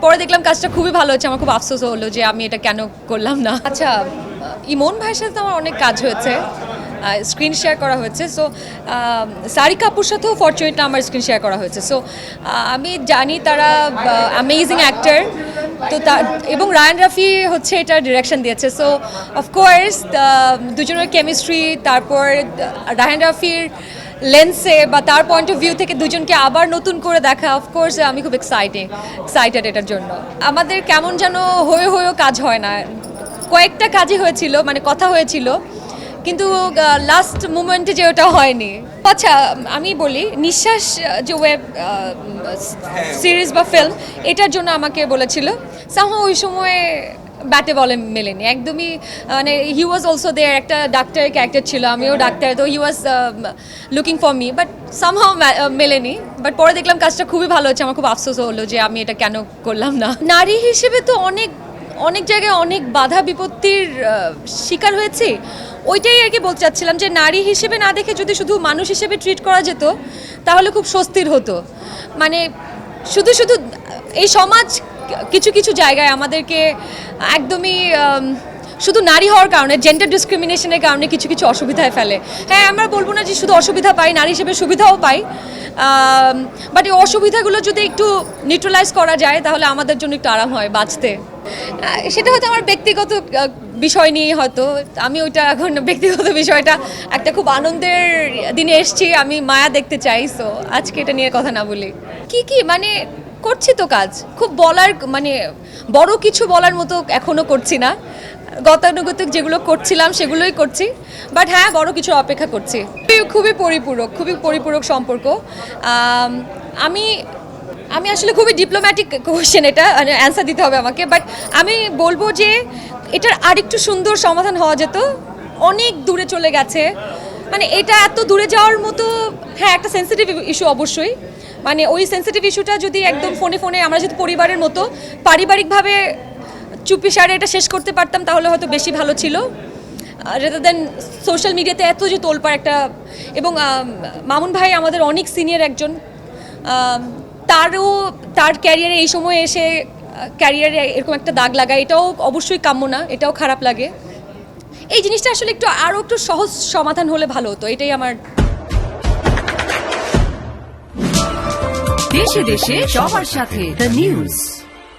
পরে দেখলাম কাজটা খুবই ভালো হচ্ছে, আমার খুব আফসোস হলো যে আমি এটা কেন করলাম না। আচ্ছা, ইমন ভাইয়ের সাথে তো আমার অনেক কাজ হয়েছে, স্ক্রিন শেয়ার করা হয়েছে। সো সারিকা আপুর সাথেও ফরচুনেটলি আমার স্ক্রিন শেয়ার করা হয়েছে। সো আমি জানি তারা অ্যামেজিং অ্যাক্টর, তো এবং রায়ান রাফি হচ্ছে এটা ডিরেকশন দিয়েছে। সো অফকোর্স দুজনের কেমিস্ট্রি, তারপর রায়ান রাফির লেন্সে বা তার পয়েন্ট অফ ভিউ থেকে দুজনকে আবার নতুন করে দেখা, অফকোর্স আমি খুব এক্সাইটেড এটার জন্য। আমাদের কেমন যেন হয়েও কাজ হয় না, কয়েকটা কাজই হয়েছিল, মানে কথা হয়েছিল, কিন্তু লাস্ট মুমেন্টে যে ওটা হয়নি। আচ্ছা, আমি বলি নিঃশ্বাস যে ওয়েব সিরিজ বা ফিল্ম, এটার জন্য আমাকে বলেছিল, সামহাও ওই সময়ে ব্যাটে বলে মেলেনি একদমই, মানে হি ওয়াজ অলসো দেয়ার, একটা ডাক্তারের ক্যারেক্টার ছিল, আমিও ডাক্তার, তো he was looking for me, but somehow মেলেনি। বাট পরে দেখলাম কাজটা খুবই ভালো হচ্ছে, আমার খুব আফসোস হলো যে আমি এটা কেন করলাম না। নারী হিসেবে তো অনেক জায়গায় অনেক বাধা বিপত্তির শিকার হয়েছি, ওইটাই আর কি বলতে চাচ্ছিলাম যে নারী হিসেবে না দেখে যদি শুধু মানুষ হিসেবে ট্রিট করা যেত তাহলে খুব স্বস্তির হতো। মানে শুধু এই সমাজ কিছু জায়গায় আমাদেরকে একদমই শুধু নারী হওয়ার কারণে, জেন্ডার ডিসক্রিমিনেশনের কারণে কিছু অসুবিধায় ফেলে। হ্যাঁ, আমরা বলবো না যে শুধু অসুবিধা পাই, নারী হিসেবে সুবিধাও পাই, বাট এই অসুবিধাগুলো যদি একটু নিউট্রালাইজ করা যায় তাহলে আমাদের জন্য একটু আরাম হয় বাঁচতে। সেটা হয়তো আমার ব্যক্তিগত বিষয় নিয়ে, হয়তো আমি ওইটা এখন ব্যক্তিগত বিষয়টা, একটা খুব আনন্দের দিনে এসেছি, আমি মায়া দেখতে চাই, সো আজকে এটা নিয়ে কথা না বলি। কি মানে করছি তো কাজ, খুব বলার মানে বড় কিছু বলার মতো এখনও করছি না, গতানুগতিক যেগুলো করছিলাম সেগুলোই করছি, বাট হ্যাঁ বড় কিছু অপেক্ষা করছি। খুবই পরিপূরক সম্পর্ক। আমি আসলে খুবই ডিপ্লোম্যাটিক কোয়েশ্চেন, এটা অ্যান্সার দিতে হবে আমাকে, বাট আমি বলবো যে এটার আরেকটু সুন্দর সমাধান হওয়া যেত, অনেক দূরে চলে গেছে, মানে এটা এত দূরে যাওয়ার মতো, হ্যাঁ একটা সেন্সিটিভ ইস্যু অবশ্যই, মানে ওই সেন্সিটিভ ইস্যুটা যদি একদম ফোনে আমরা যদি পরিবারের মতো পারিবারিকভাবে চুপিসারে এটা শেষ করতে পারতাম তাহলে হয়তো বেশি ভালো ছিল, রেদার দেন সোশ্যাল মিডিয়াতে এত যে তোলপাড় একটা। এবং মামুন ভাই আমাদের অনেক সিনিয়র একজন, তার ক্যারিয়ারে এই সময় এসে ক্যারিয়ারে এরকম একটা দাগ লাগায়, এটাও অবশ্যই কাম্য না, এটাও খারাপ লাগে। এই জিনিসটা আসলে আরও একটু সহজ সমাধান হলে ভালো হতো, এটাই আমার। দেশে দেশে সবার সাথে দ্য নিউজ।